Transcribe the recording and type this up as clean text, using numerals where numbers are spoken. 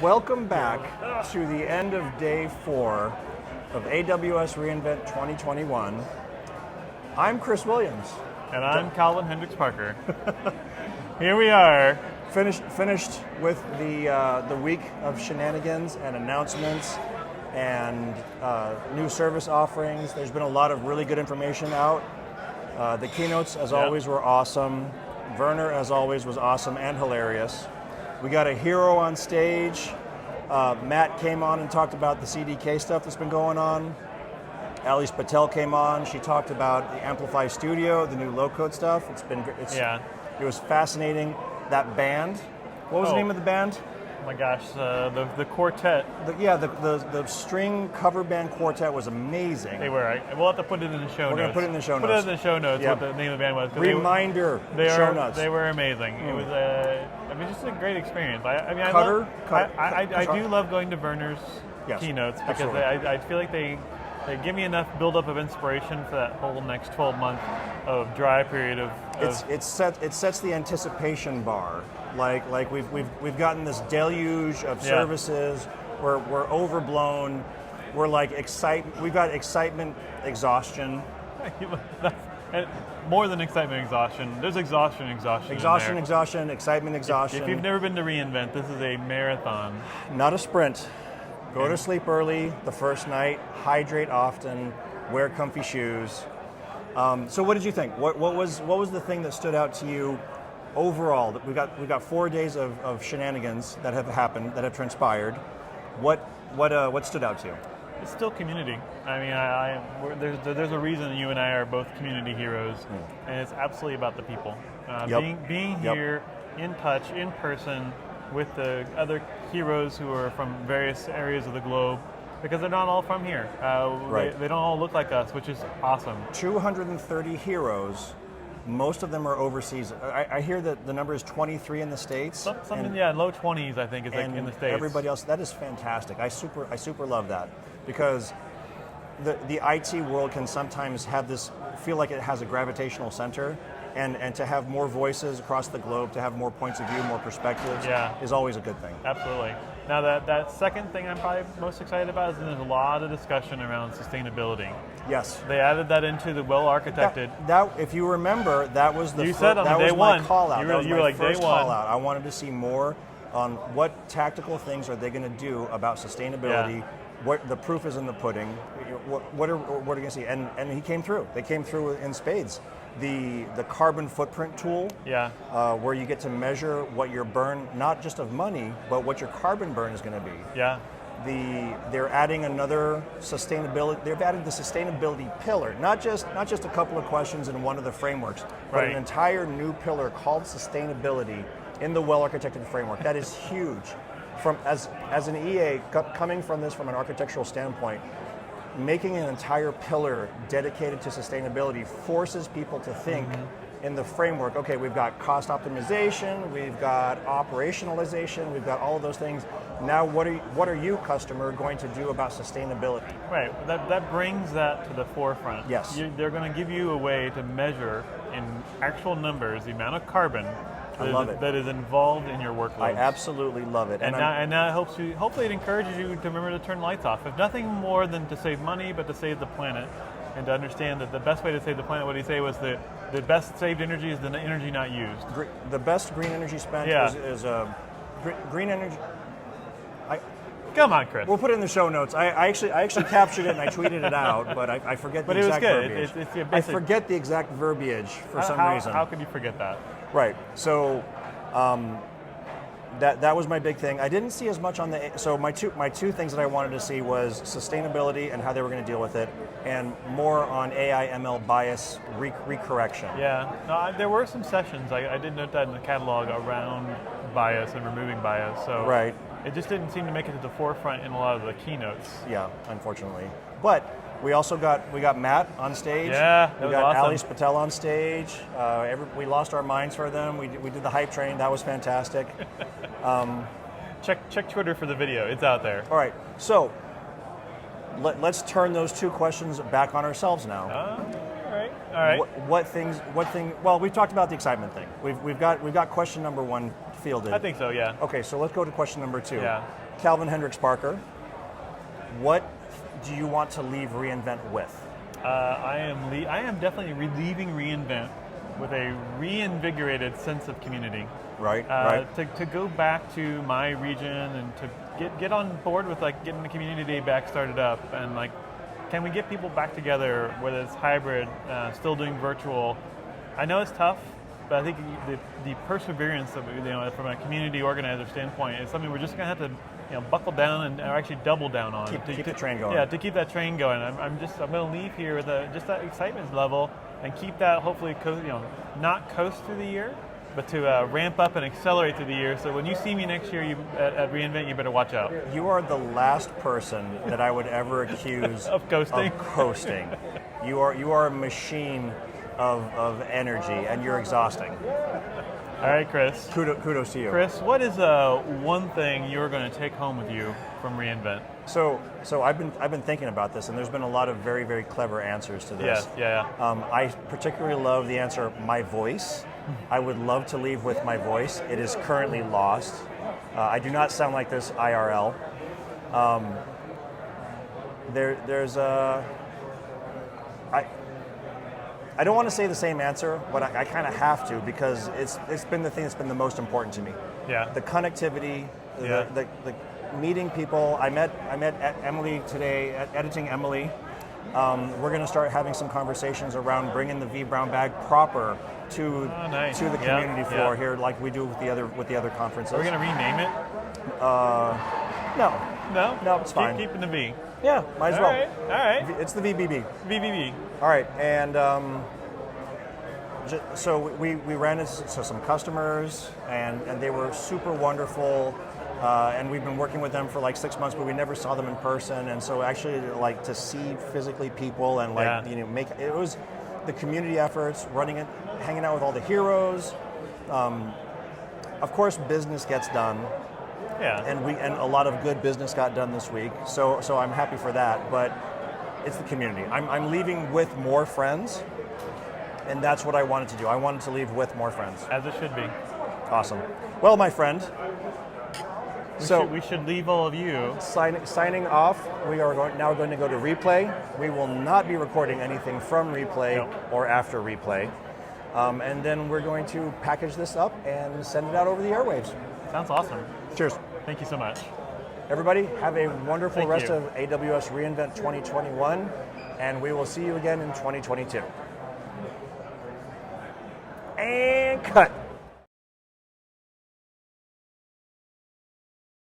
Welcome back to the end of day 4 of AWS reInvent 2021. I'm Chris Williams. And I'm Calvin Hendryx-Parker. Here we are. Finished with the week of shenanigans and announcements and new service offerings. There's been a lot of really good information out. The keynotes, as always, were awesome. Werner, as always, was awesome and hilarious. We got a hero on stage. Matt came on and talked about the CDK stuff that's been going on. Alice Patel came on. She talked about the Amplify Studio, the new low-code stuff. It was fascinating. That band. What was the name of the band? Oh my gosh, the quartet. The string cover band quartet was amazing. They were. We'll have to put it in the show notes. We're going to put it in the show notes. Put it in the show notes what the name of the band was. Reminder, show notes. They were amazing. It was just a great experience. I do love going to Werner's keynotes because I feel like they give me enough buildup of inspiration for that whole next 12 months of dry period of it sets the anticipation bar. Like we've gotten this deluge of services. We're overblown. We're like we've got excitement exhaustion. More than excitement exhaustion. There's exhaustion. Exhaustion, excitement exhaustion. If you've never been to reInvent, this is a marathon. Not a sprint. Go to sleep early the first night, hydrate often, wear comfy shoes. So what did you think? What was the thing that stood out to you overall? We've got 4 days of shenanigans that have happened, that have transpired. What stood out to you? It's still community. I mean, there's a reason you and I are both community heroes, and it's absolutely about the people. Being here, in touch, in person, with the other heroes who are from various areas of the globe, because they're not all from here. They don't all look like us, which is awesome. 230 heroes. Most of them are overseas. I hear that the number is 23 in the States. Low 20s, I think, is like in the States. Everybody else, that is fantastic. I super love that, because the IT world can sometimes feel like it has a gravitational center. And to have more voices across the globe, to have more points of view, more perspectives, is always a good thing. Absolutely. Now, that second thing I'm probably most excited about is there's a lot of discussion around sustainability. Yes. They added that into the well-architected. That if you remember, that was you said on day one. Call out. You were like day one. Call out. I wanted to see more on what tactical things are they going to do about sustainability. Yeah. What the proof is in the pudding. What are we going to see? And he came through. They came through in spades. The carbon footprint tool, where you get to measure what your burn, not just of money, but what your carbon burn is going to be. Yeah. They're adding another sustainability. They've added the sustainability pillar, not just a couple of questions in one of the frameworks, but an entire new pillar called sustainability in the well-architected framework. That is huge. As an EA coming from this from an architectural standpoint, making an entire pillar dedicated to sustainability forces people to think in the framework. Okay, we've got cost optimization, we've got operationalization, we've got all of those things. Now, what are you, customer, going to do about sustainability? Right. That brings that to the forefront. Yes. They're going to give you a way to measure in actual numbers the amount of carbon that is involved in your workload. I absolutely love it. And now it helps you. Hopefully, it encourages you to remember to turn lights off. If nothing more than to save money, but to save the planet, and to understand that the best way to save the planet, what he say was the best saved energy is the energy not used. The best green energy spent is green energy. Come on, Chris. We'll put it in the show notes. I actually captured it and I tweeted it out. But I forget the exact verbiage. It's basic. I forget the exact verbiage for some reason. How could you forget that? Right. So that was my big thing. I didn't see as much on the. So my two things that I wanted to see was sustainability and how they were going to deal with it, and more on AI ML bias recorrection. Yeah. No, there were some sessions. I did note that in the catalog around bias and removing bias. So right. It just didn't seem to make it to the forefront in a lot of the keynotes. Yeah, unfortunately. But we also got Matt on stage. Yeah, we got awesome. Alice Patel on stage. We lost our minds for them. We did the hype train. That was fantastic. Check Twitter for the video. It's out there. All right. So let's turn those two questions back on ourselves now. All right. What thing? Well, we've talked about the excitement thing. We've got question number one fielded. I think so. Yeah. Okay, so let's go to question number two. Yeah. Calvin Hendryx-Parker, what do you want to leave reInvent with? I am definitely leaving reInvent with a reinvigorated sense of community. Right. To go back to my region and to get on board with like getting the community day back started up, and like, can we get people back together, whether it's hybrid, still doing virtual. I know it's tough, but I think the perseverance of it, from a community organizer standpoint, is something we're just going to have to buckle down and actually double down on. Keep the train going. Yeah, to keep that train going. I'm going to leave here with just that excitement level and keep that, hopefully, not coast through the year, but to ramp up and accelerate through the year. So when you see me next year at reInvent, you better watch out. You are the last person that I would ever accuse of coasting. You are a machine of energy, and you're exhausting. All right, Chris. Kudos to you. Chris, what is one thing you're going to take home with you from reInvent? So I've been thinking about this, and there's been a lot of very, very clever answers to this. Yeah. I particularly love the answer, my voice. I would love to leave with my voice. It is currently lost. I do not sound like this IRL. I don't want to say the same answer, but I kind of have to, because it's been the thing that's been the most important to me. Yeah. The connectivity, the meeting people. I met Emily today, editing Emily. We're going to start having some conversations around bringing the vBrownBag proper to the community floor here, like we do with the other conferences. Are we going to rename it? No, it's fine. Keeping the V. Yeah, might as well. All right. It's the VBB. VBB. All right, and so we ran into some customers, and they were super wonderful, and we've been working with them for like 6 months, but we never saw them in person, and so actually like to see physically people and make it was the community efforts, running it, hanging out with all the heroes. Of course, business gets done. Yeah. And a lot of good business got done this week, so I'm happy for that. But it's the community. I'm leaving with more friends, and that's what I wanted to do. I wanted to leave with more friends. As it should be. Awesome. Well, my friend. We should leave all of you. Signing off. We are now going to go to replay. We will not be recording anything from replay or after replay, and then we're going to package this up and send it out over the airwaves. Sounds awesome. Cheers. Thank you so much. Everybody, have a wonderful rest of AWS reInvent 2021, and we will see you again in 2022. And cut.